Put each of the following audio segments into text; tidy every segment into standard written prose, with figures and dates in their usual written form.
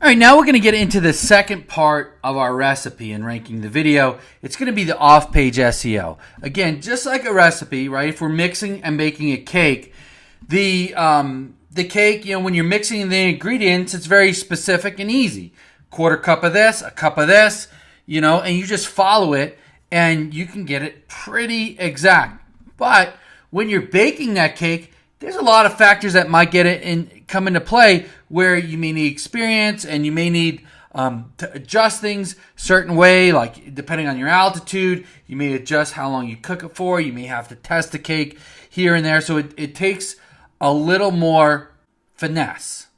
All right, now we're going to get into the second part of our recipe in ranking the video. It's going to be the off-page SEO. Again, just like a recipe, right? If we're mixing and baking a cake, the cake, when you're mixing the ingredients, it's very specific and easy. Quarter cup of this, a cup of this, and you just follow it, and you can get it pretty exact. But when you're baking that cake, there's a lot of factors that might come into play where you may need experience and you may need to adjust things a certain way, like depending on your altitude, you may adjust how long you cook it for. You may have to test the cake here and there. So it takes a little more finesse.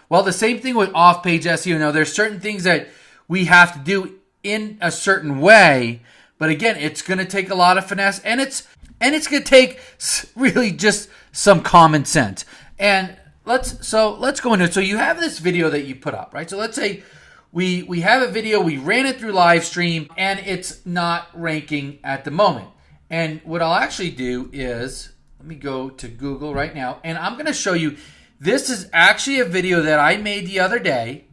Well, the same thing with off-page SEO. Now, there's certain things that we have to do in a certain way, but again, it's going to take a lot of finesse, and it's going to take really just some common sense. And let's go into it. So you have this video that you put up, right? So let's say we have a video, we ran it through live stream, and it's not ranking at the moment. And what I'll actually do is, let me go to Google right now, and I'm going to show you, this is actually a video that I made the other day,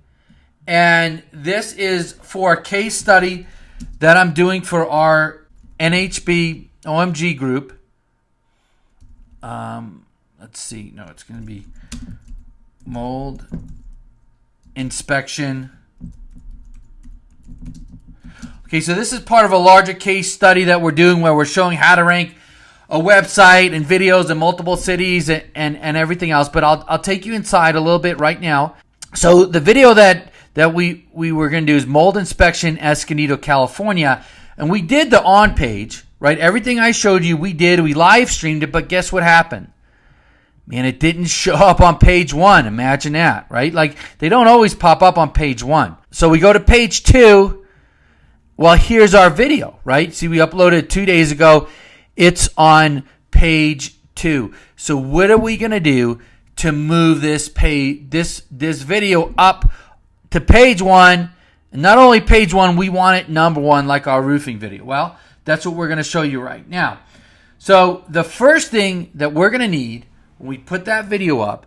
and this is for a case study that I'm doing for our NHB OMG group. Let's see. No, it's going to be mold inspection. Okay, so this is part of a larger case study that we're doing where we're showing how to rank a website and videos in multiple cities and everything else. But I'll take you inside a little bit right now. So the video that we were going to do is mold inspection, Escondido, California. And we did the on page, right? Everything I showed you, we live streamed it, but guess what happened? Man, it didn't show up on page 1. Imagine that, right? Like, they don't always pop up on page 1. So we go to page 2. Well, here's our video, right? See, we uploaded 2 days ago. It's on page 2. So what are we going to do to move this video up to page 1? And not only page 1, we want it number 1 like our roofing video. Well, that's what we're going to show you right now. So the first thing that we're going to need when we put that video up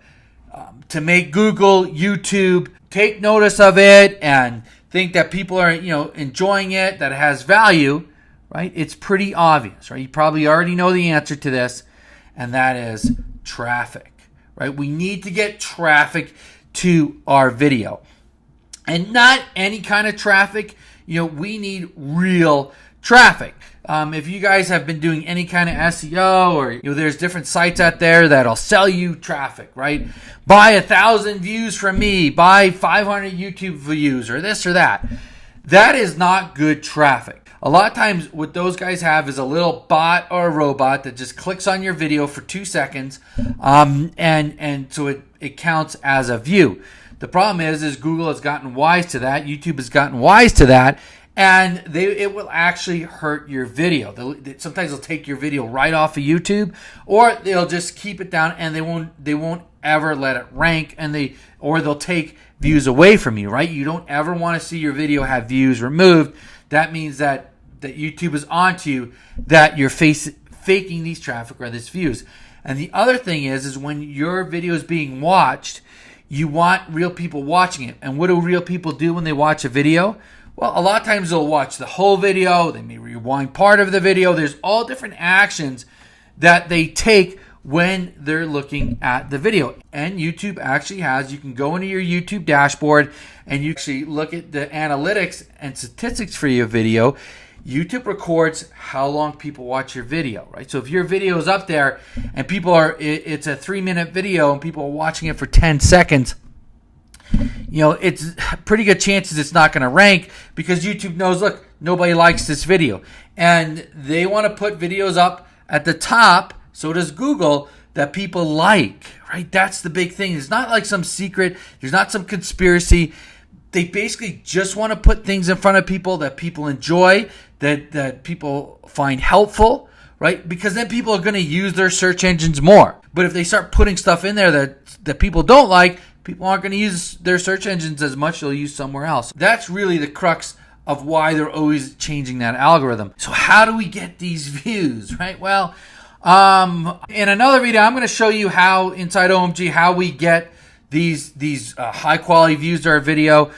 to make Google, YouTube take notice of it and think that people are enjoying it, that it has value, right? It's pretty obvious, right? You probably already know the answer to this, and that is traffic, right? We need to get traffic to our video. And not any kind of traffic. We need real traffic. If you guys have been doing any kind of SEO or there's different sites out there that'll sell you traffic, right? Buy 1,000 views from me, buy 500 YouTube views or this or that. That is not good traffic. A lot of times what those guys have is a little bot or a robot that just clicks on your video for 2 seconds and so it counts as a view. The problem is Google has gotten wise to that. YouTube has gotten wise to that. And it will actually hurt your video. Sometimes they'll take your video right off of YouTube, or they'll just keep it down and they won't ever let it rank, or they'll take views away from you, right? You don't ever want to see your video have views removed. That means that YouTube is onto you, that you're faking these traffic or these views. And the other thing is when your video is being watched, you want real people watching it. And what do real people do when they watch a video? Well, a lot of times they'll watch the whole video. They may rewind part of the video. There's all different actions that they take when they're looking at the video. And YouTube actually you can go into your YouTube dashboard and you actually look at the analytics and statistics for your video. YouTube records how long people watch your video, right? So if your video is up there and it's a 3-minute video and people are watching it for 10 seconds, it's pretty good chances it's not going to rank because YouTube knows, look, nobody likes this video. And they want to put videos up at the top, so does Google, that people like, right? That's the big thing. It's not like some secret. There's not some conspiracy. They basically just want to put things in front of people that people enjoy, that people find helpful, right? Because then people are going to use their search engines more. But if they start putting stuff in there that people don't like, people aren't going to use their search engines as much. They'll use somewhere else. That's really the crux of why they're always changing that algorithm. So how do we get these views, right? Well, in another video, I'm going to show you how inside OMG, how we get these high quality views to our video.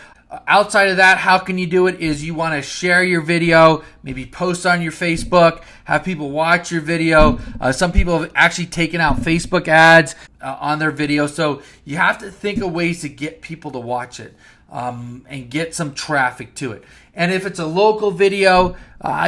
Outside of that, how can you do it is you want to share your video, maybe post on your Facebook, have people watch your video. Some people have actually taken out Facebook ads on their video. So you have to think of ways to get people to watch it and get some traffic to it. And if it's a local video,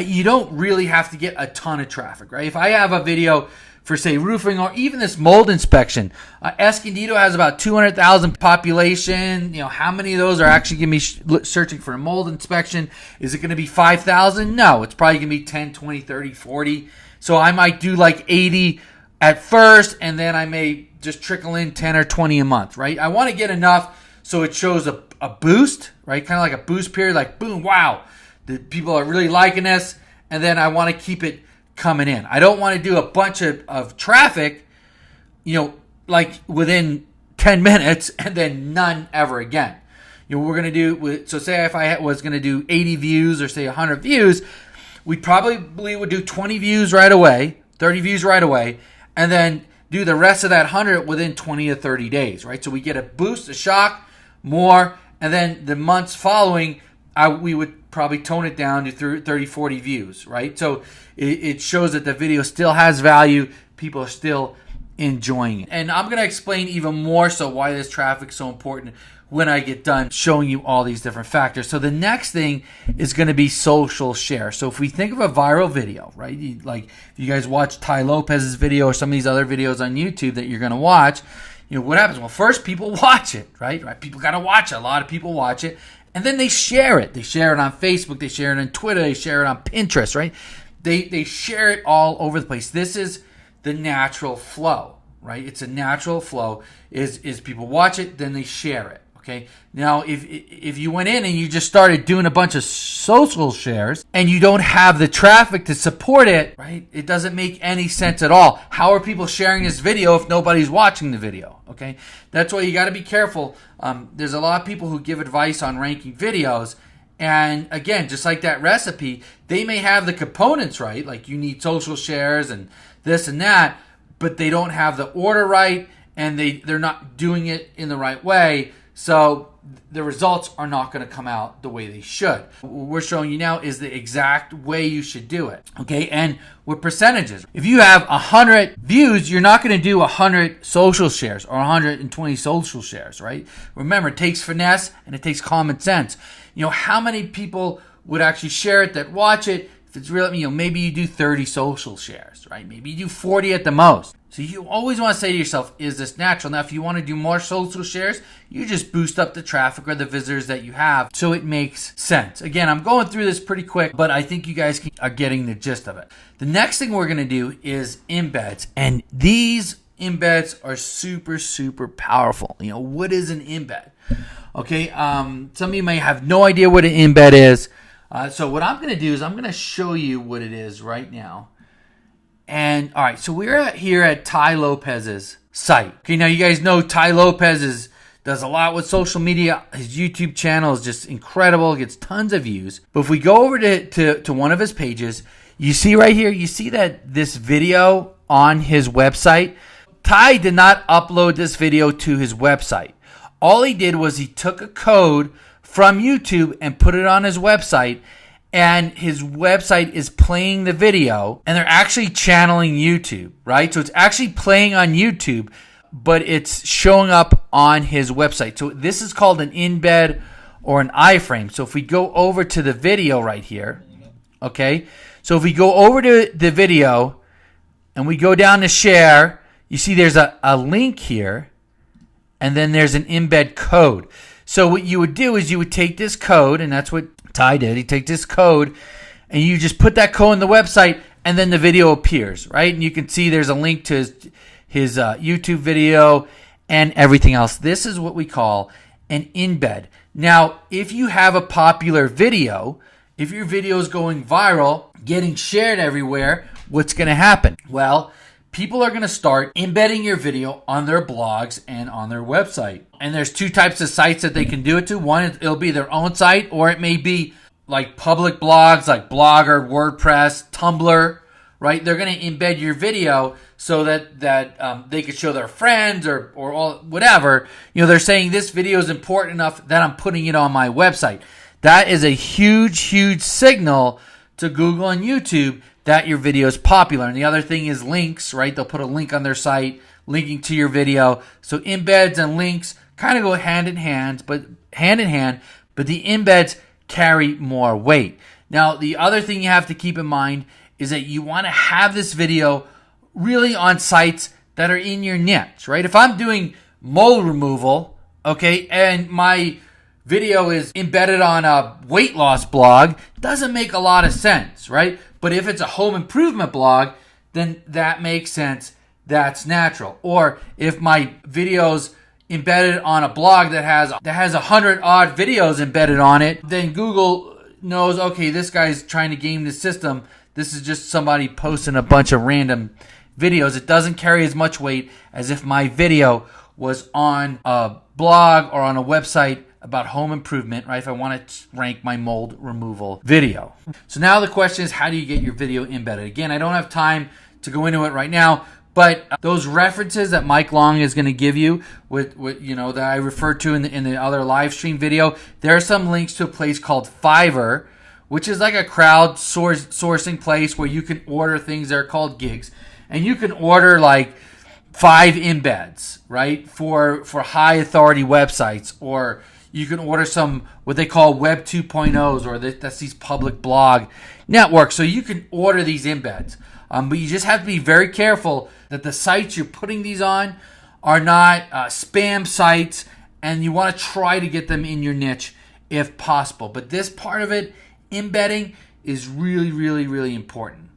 you don't really have to get a ton of traffic, right? If I have a video for, say, roofing or even this mold inspection, Escondido has about 200,000 population. How many of those are actually going to be searching for a mold inspection? Is it going to be 5,000? No, it's probably going to be 10, 20, 30, 40. So I might do like 80 at first, and then I may just trickle in 10 or 20 a month, right? I want to get enough so it shows a boost, right? Kind of like a boost period, like boom, wow, the people are really liking this, and then I want to keep it coming in. I don't want to do a bunch of traffic, like within 10 minutes and then none ever again. We're going to do, so say if I was going to do 80 views or say 100 views, we probably would do 20 views right away, 30 views right away, and then do the rest of that 100 within 20 to 30 days, right? So we get a boost, a shock, more, and then the months following, we would probably tone it down to 30, 40 views, right? So it shows that the video still has value. People are still enjoying it. And I'm going to explain even more so why this traffic is so important when I get done showing you all these different factors. So the next thing is going to be social share. So if we think of a viral video, right? Like if you guys watch Ty Lopez's video or some of these other videos on YouTube that you're going to watch, what happens? Well, first people watch it, right? People got to watch it. A lot of people watch it. And then they share it. They share it on Facebook. They share it on Twitter. They share it on Pinterest, right? They share it all over the place. This is the natural flow, right? It's a natural flow. Is people watch it, then they share it. Okay. Now, if you went in and you just started doing a bunch of social shares and you don't have the traffic to support it, right? It doesn't make any sense at all. How are people sharing this video if nobody's watching the video? Okay. That's why you got to be careful. There's a lot of people who give advice on ranking videos. And again, just like that recipe, they may have the components right. Like you need social shares and this and that, but they don't have the order right and they're not doing it in the right way. So the results are not going to come out the way they should. What we're showing you now is the exact way you should do it. Okay, and with percentages. If you have 100 views, you're not going to do 100 social shares or 120 social shares, right? Remember, it takes finesse and it takes common sense. How many people would actually share it that watch it? If it's real, maybe you do 30 social shares, right? Maybe you do 40 at the most. So you always want to say to yourself, is this natural? Now, if you want to do more social shares, you just boost up the traffic or the visitors that you have so it makes sense. Again, I'm going through this pretty quick, but I think you guys are getting the gist of it. The next thing we're going to do is embeds. And these embeds are super, super powerful. What is an embed? Okay, some of you may have no idea what an embed is. So what I'm going to do is I'm going to show you what it is right now. And all right, so we're here at Ty Lopez's site. Okay, now you guys know Ty Lopez does a lot with social media. His YouTube channel is just incredible. It gets tons of views. But if we go over to one of his pages, you see right here, you see that this video on his website. Ty did not upload this video to his website. All he did was he took a code from YouTube and put it on his website. And his website is playing the video, and they're actually channeling YouTube, right? So it's actually playing on YouTube, but it's showing up on his website. So this is called an embed or an iframe. So if we go over to the video right here, okay? So if we go over to the video and we go down to share, you see there's a link here, and then there's an embed code. So what you would do is you would take this code, and that's what Ty did. He take this code and you just put that code on the website and then the video appears, right? And you can see there's a link to his YouTube video and everything else. This is what we call an embed. Now, if you have a popular video, if your video is going viral, getting shared everywhere, what's going to happen? Well, people are going to start embedding your video on their blogs and on their website. And there's two types of sites that they can do it to. One, it'll be their own site, or it may be like public blogs like Blogger, WordPress, Tumblr, right? They're going to embed your video so that they could show their friends or all, whatever. They're saying this video is important enough that I'm putting it on my website. That is a huge signal to Google and YouTube that your video is popular. And the other thing is links, right? They'll put a link on their site linking to your video. So embeds and links kind of go hand in hand, but the embeds carry more weight. Now, the other thing you have to keep in mind is that you want to have this video really on sites that are in your niche, right? If I'm doing mold removal, okay, and my video is embedded on a weight loss blog, doesn't make a lot of sense, right? But if it's a home improvement blog, then that makes sense. That's natural. Or if my video's embedded on a blog that has 100 odd videos embedded on it, then Google knows, okay, this guy's trying to game the system. This is just somebody posting a bunch of random videos. It doesn't carry as much weight as if my video was on a blog or on a website about home improvement, right? If I want to rank my mold removal video. So now the question is, how do you get your video embedded? Again, I don't have time to go into it right now, but those references that Mike Long is going to give you with that I referred to in the other live stream video, there are some links to a place called Fiverr, which is like a crowd sourcing place where you can order things. They're called gigs, and you can order like 5 embeds, right, for high authority websites, or you can order some what they call Web 2.0s, or that's these public blog networks. So you can order these embeds, but you just have to be very careful that the sites you're putting these on are not spam sites, and you want to try to get them in your niche if possible. But this part of it, embedding, is really important.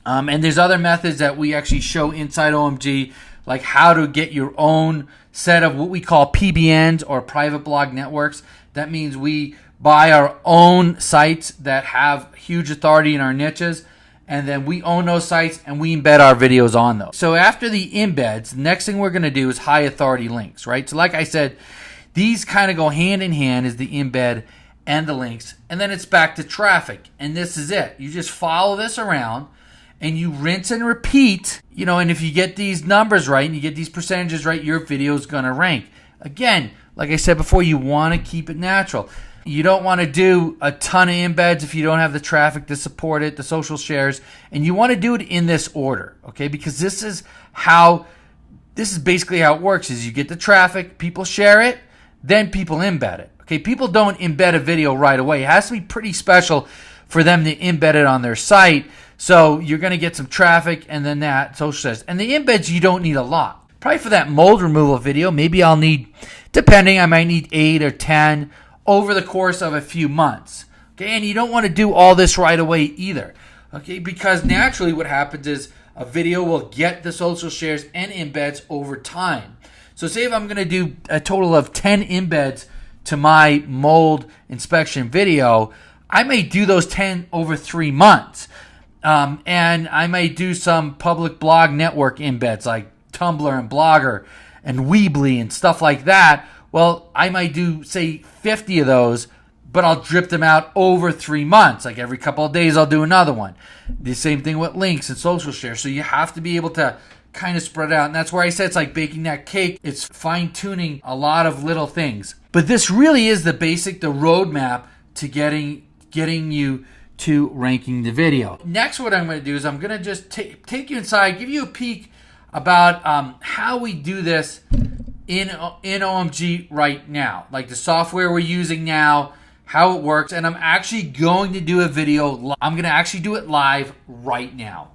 And there's other methods that we actually show inside OMG, like how to get your own set of what we call PBNs, or private blog networks. That means we buy our own sites that have huge authority in our niches, and then we own those sites and we embed our videos on those. So after the embeds, the next thing we're going to do is high authority links, right? So like I said, these kind of go hand in hand, is the embed and the links, and then it's back to traffic, and this is it. You just follow this around and you rinse and repeat, and if you get these numbers right and you get these percentages right, your video is going to rank. Again, like I said before, you want to keep it natural. You don't want to do a ton of embeds if you don't have the traffic to support it, the social shares, and you want to do it in this order, okay? Because this is basically how it works, is you get the traffic, people share it, then people embed it, okay? People don't embed a video right away. It has to be pretty special for them to embed it on their site. So you're going to get some traffic, and then that social shares. And the embeds, you don't need a lot. Probably for that mold removal video, maybe I'll need, depending, I might need 8 or 10 over the course of a few months. Okay, and you don't want to do all this right away either. Okay, because naturally what happens is a video will get the social shares and embeds over time. So say if I'm going to do a total of 10 embeds to my mold inspection video, I may do those 10 over 3 months. And I may do some public blog network embeds like Tumblr and Blogger and Weebly and stuff like that. Well, I might do, say, 50 of those, but I'll drip them out over 3 months. Like every couple of days, I'll do another one. The same thing with links and social share. So you have to be able to kind of spread out. And that's where I said it's like baking that cake. It's fine-tuning a lot of little things. But this really is the roadmap to getting you to ranking the video. Next, what I'm going to do is I'm going to just take you inside, give you a peek about how we do this in OMG right now, like the software we're using now, how it works, and I'm actually going to do a video. I'm going to actually do it live right now.